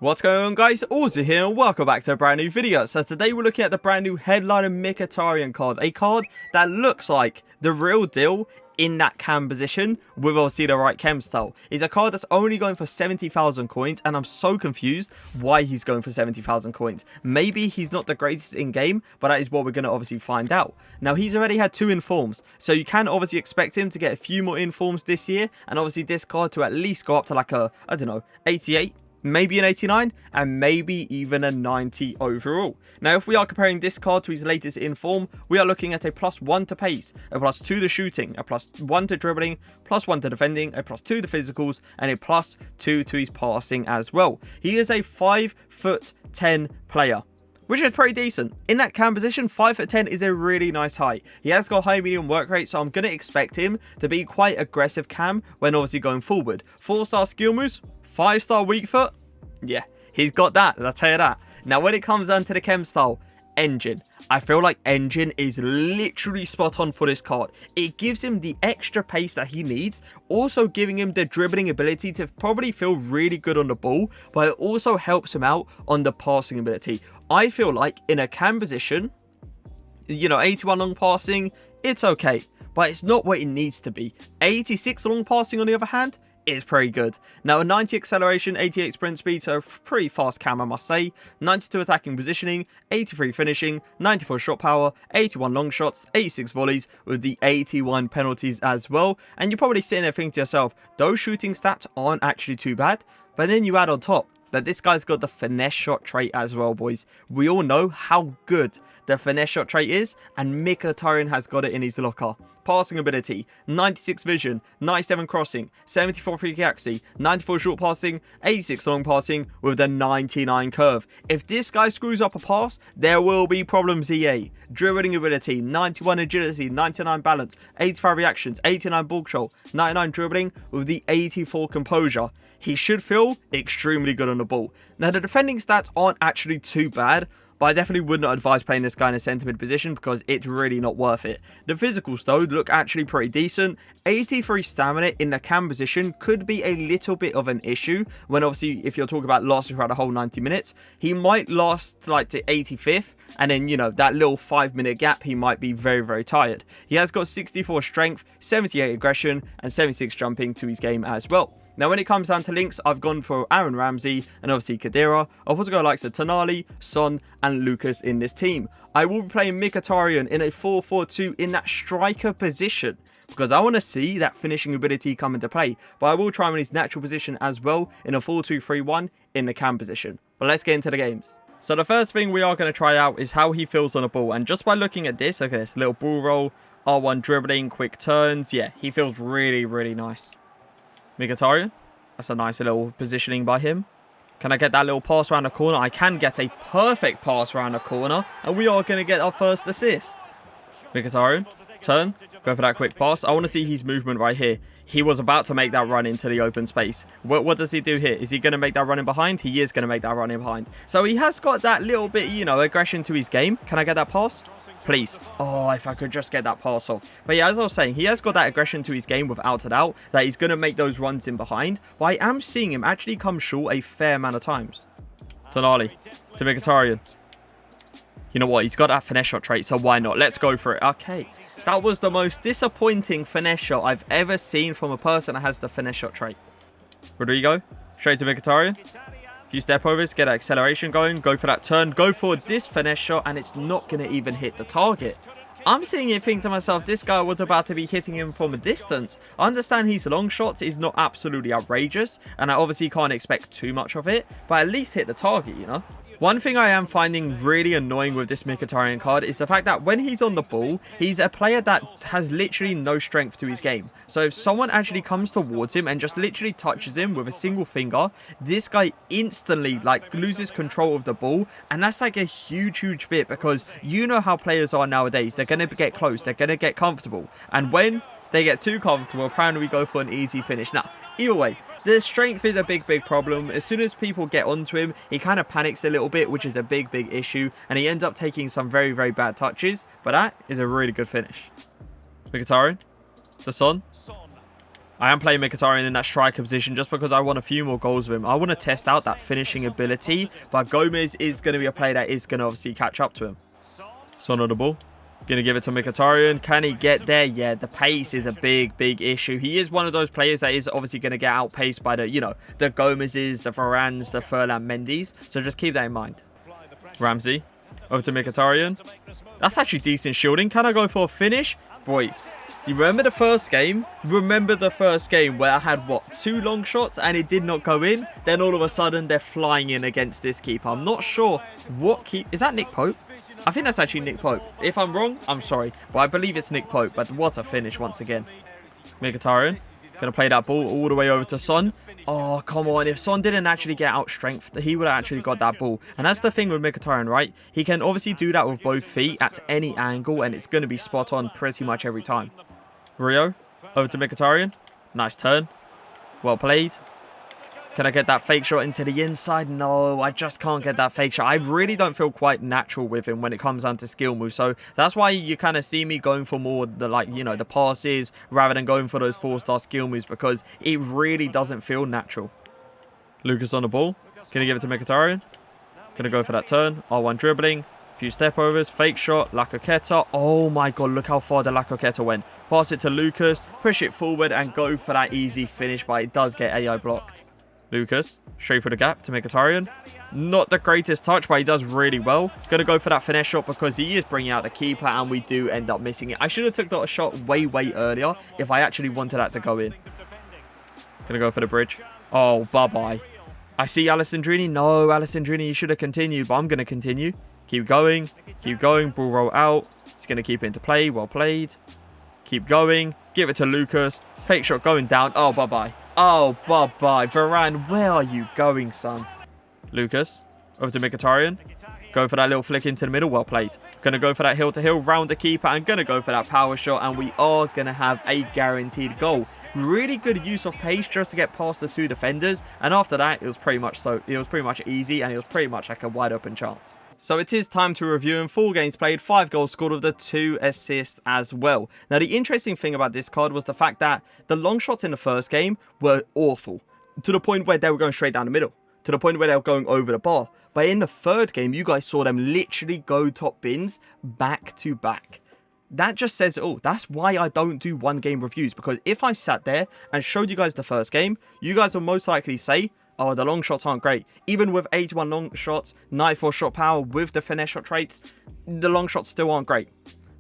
What's going on, guys? Auzio here and welcome back to a brand new video. So today we're looking at the brand new headliner Mkhitaryan card, a card that looks like the real deal in that cam position with obviously the right chem style. It's a card that's only going for 70,000 coins and I'm so confused why he's going for 70,000 coins. Maybe he's not the greatest in game, but that is what we're going to obviously find out. Now he's already had 2 informs, so you can obviously expect him to get a few more informs this year, and obviously this card to at least go up to like a, I don't know, 88. Maybe an 89 and maybe even a 90 overall. Now if we are comparing this card to his latest inform, we are looking at a +1 to pace, a +2 to shooting, a +1 to dribbling, +1 to defending, a +2 to physicals, and a +2 to his passing as well. He is a 5'10" player, which is pretty decent. In that cam position, 5'10" is a really nice height. He has got high medium work rate, so I'm going to expect him to be quite aggressive cam when obviously going forward. 4-star skill moves, 5-star weak foot. Yeah, he's got that, I'll tell you that. Now when it comes down to the chem style, engine. I feel like engine is literally spot on for this card. It gives him the extra pace that he needs, also giving him the dribbling ability to probably feel really good on the ball, but it also helps him out on the passing ability. I feel like in a cam position, you know, 81 long passing, it's okay, but it's not what it needs to be. 86 long passing on the other hand, it's pretty good. Now a 90 acceleration, 88 sprint speed, so pretty fast cam I must say. 92 attacking positioning, 83 finishing, 94 shot power, 81 long shots, 86 volleys with the 81 penalties as well. And you're probably sitting there thinking to yourself, those shooting stats aren't actually too bad. But then you add on top that this guy's got the finesse shot trait as well, boys. We all know how good the finesse shot trait is, and Mkhitaryan has got it in his locker. Passing ability, 96 vision, 97 crossing, 74 free kick accuracy, 94 short passing, 86 long passing with the 99 curve. If this guy screws up a pass, there will be problems, EA. Dribbling ability, 91 agility, 99 balance, 85 reactions, 89 ball control, 99 dribbling with the 84 composure. He should feel extremely good on the ball. Now the defending stats aren't actually too bad, but I definitely would not advise playing this guy in a centre mid position because it's really not worth it. The physicals though look actually pretty decent. 83 stamina in the cam position could be a little bit of an issue when obviously if you're talking about lasting throughout the whole 90 minutes. He might last like to 85th, and then you know that little 5-minute gap he might be very tired. He has got 64 strength, 78 aggression and 76 jumping to his game as well. Now, when it comes down to links, I've gone for Aaron Ramsey and obviously Khedira. I've also got likes of Tonali, Son, and Lucas in this team. I will be playing Mkhitaryan in a 4-4-2 in that striker position because I want to see that finishing ability come into play. But I will try him in his natural position as well in a 4-2-3-1 in the cam position. But let's get into the games. So the first thing we are going to try out is how he feels on the ball. And just by looking at this, okay, this little ball roll, R1 dribbling, quick turns. Yeah, he feels really nice. Mkhitaryan, that's a nice little positioning by him. Can I get that little pass around the corner? I can get a perfect pass around the corner, and we are going to get our first assist. Mkhitaryan, turn, go for that quick pass. I want to see his movement right here. He was about to make that run into the open space. What does he do here? Is he going to make that run in behind? He is going to make that run in behind. So he has got that little bit, you know, aggression to his game. Can I get that pass? Please. Oh, if I could just get that pass off. But yeah, as I was saying, he has got that aggression to his game without a doubt that he's going to make those runs in behind. But I am seeing him actually come short a fair amount of times. Tonali to Mkhitaryan. You know what? He's got that finesse shot trait, so why not? Let's go for it. Okay. That was the most disappointing finesse shot I've ever seen from a person that has the finesse shot trait. Rodrigo, straight to Mkhitaryan. Few step overs, get that acceleration going, go for that turn, go for this finesse shot, and it's not going to even hit the target. I'm seeing it thinking to myself, this guy was about to be hitting him from a distance. I understand his long shots is not absolutely outrageous, and I obviously can't expect too much of it, but at least hit the target, you know? One thing I am finding really annoying with this Mkhitaryan card is the fact that when he's on the ball, he's a player that has literally no strength to his game. So if someone actually comes towards him and just literally touches him with a single finger, this guy instantly like loses control of the ball. And that's like a huge bit because you know how players are nowadays. They're going to get close. They're going to get comfortable. And when they get too comfortable, apparently we go for an easy finish. Now, either way, the strength is a big problem. As soon as people get onto him, he kind of panics a little bit, which is a big issue. And he ends up taking some very bad touches. But that is a really good finish. Mkhitaryan to Son. I am playing Mkhitaryan in that striker position just because I want a few more goals with him. I want to test out that finishing ability, but Gomez is going to be a player that is going to obviously catch up to him. Son on the ball. Going to give it to Mkhitaryan. Can he get there? Yeah, the pace is a big issue. He is one of those players that is obviously going to get outpaced by the, the Gomez's, the Varans, the Furlan Mendy's. So just keep that in mind. Ramsey. Over to Mkhitaryan. That's actually decent shielding. Can I go for a finish? Boys, you remember the first game? Remember the first game where I had, what, 2 long shots and it did not go in? Then all of a sudden, they're flying in against this keeper. I'm not sure what keep... Is that Nick Pope? I think that's actually Nick Pope. If I'm wrong, I'm sorry. But I believe it's Nick Pope. But what a finish once again. Mkhitaryan. Going to play that ball all the way over to Son. Oh, come on. If Son didn't actually get out strength, he would have actually got that ball. And that's the thing with Mkhitaryan, right? He can obviously do that with both feet at any angle. And it's going to be spot on pretty much every time. Rio. Over to Mkhitaryan. Nice turn. Well played. Can I get that fake shot into the inside? No, I just can't get that fake shot. I really don't feel quite natural with him when it comes down to skill moves. So that's why you kind of see me going for more the, the passes rather than going for those 4-star skill moves because it really doesn't feel natural. Lucas on the ball. Can he give it to Mkhitaryan? Gonna go for that turn. R1 dribbling. Few step overs. Fake shot. LAKEY. Oh my god, look how far the LAKEY went. Pass it to Lucas. Push it forward and go for that easy finish, but it does get AI blocked. Lucas, straight for the gap to Mkhitaryan. Not the greatest touch, but he does really well. Going to go for that finesse shot because he is bringing out the keeper and we do end up missing it. I should have took that shot way earlier if I actually wanted that to go in. Going to go for the bridge. Oh, bye-bye. I see Alessandrini. No, Alessandrini, you should have continued, but I'm going to continue. Keep going. Keep going. Ball roll out. He's going to keep it into play. Well played. Keep going. Give it to Lucas. Fake shot going down. Oh, bye-bye. Oh, bye-bye. Varane, where are you going, son? Lucas, over to Mkhitaryan. Go for that little flick into the middle. Well played. Going to go for that hill-to-hill, round the keeper, and going to go for that power shot, and we are going to have a guaranteed goal. Really good use of pace just to get past the 2 defenders, and after that, it was pretty much easy, and it was pretty much like a wide-open chance. So it is time to review in 4 games played, 5 goals scored with the 2 assists as well. Now the interesting thing about this card was the fact that the long shots in the first game were awful. To the point where they were going straight down the middle. To the point where they were going over the bar. But in the third game, you guys saw them literally go top bins back to back. That just says it all. That's why I don't do 1 game reviews. Because if I sat there and showed you guys the first game, you guys will most likely say, oh, the long shots aren't great. Even with 81 long shots, 94 shot power with the finesse shot traits, the long shots still aren't great.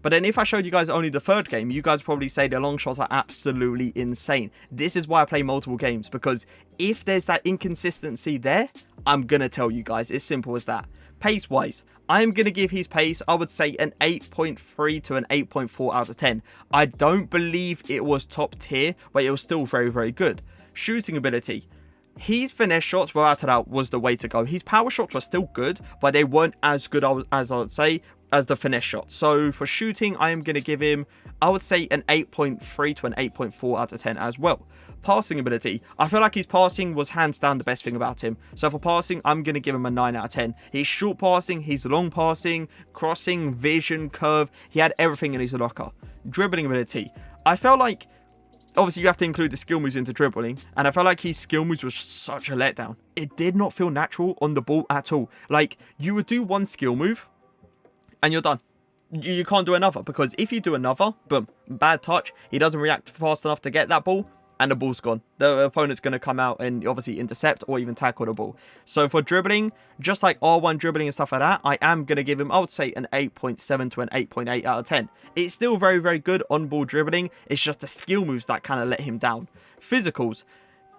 But then if I showed you guys only the third game, you guys probably say the long shots are absolutely insane. This is why I play multiple games, because if there's that inconsistency there, I'm going to tell you guys. It's simple as that. Pace-wise, I'm going to give his pace, I would say, an 8.3 to an 8.4 out of 10. I don't believe it was top tier, but it was still very good. Shooting ability. His finesse shots, without a doubt, was the way to go. His power shots were still good, but they weren't as good as I would say as the finesse shots. So for shooting, I am going to give him, I would say, an 8.3 to an 8.4 out of 10 as well. Passing ability, I feel like his passing was hands down the best thing about him. So for passing, I'm going to give him a 9 out of 10. His short passing, his long passing, crossing, vision, curve, he had everything in his locker. Dribbling ability, I felt like, obviously, you have to include the skill moves into dribbling. And I felt like his skill moves was such a letdown. It did not feel natural on the ball at all. Like, you would do 1 skill move and you're done. You can't do another. Because if you do another, boom, bad touch. He doesn't react fast enough to get that ball. And the ball's gone. The opponent's going to come out and obviously intercept or even tackle the ball. So for dribbling, just like R1 dribbling and stuff like that, I am going to give him, I would say, an 8.7 to an 8.8 out of 10. It's still very good on ball dribbling. It's just the skill moves that kind of let him down. Physicals,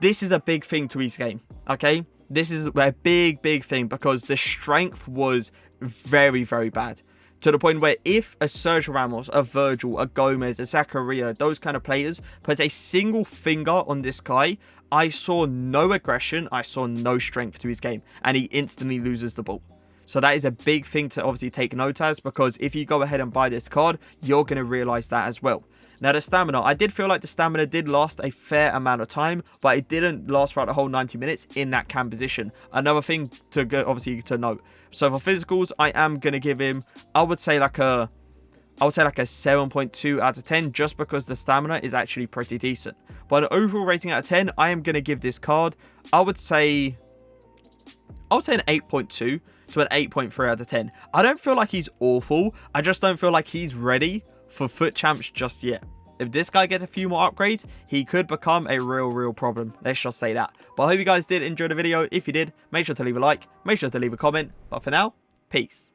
this is a big thing to his game, okay? This is a big thing because the strength was very bad. To the point where if a Sergio Ramos, a Virgil, a Gomez, a Zakaria, those kind of players put a single finger on this guy, I saw no aggression, I saw no strength to his game, and he instantly loses the ball. So that is a big thing to obviously take note as, because if you go ahead and buy this card, you're going to realize that as well. Now the stamina, I did feel like the stamina did last a fair amount of time, but it didn't last throughout the whole 90 minutes in that cam position. Another thing to go, obviously, to note. So for physicals, I am going to give him, I would say like a I would say like a 7.2 out of 10 just because the stamina is actually pretty decent. But an overall rating out of 10, I am going to give this card, I would say an 8.2 to an 8.3 out of 10. I don't feel like he's awful. I just don't feel like he's ready for FUT Champs just yet. If this guy gets a few more upgrades, he could become a real problem. Let's just say that. But I hope you guys did enjoy the video. If you did, make sure to leave a like. Make sure to leave a comment. But for now, peace.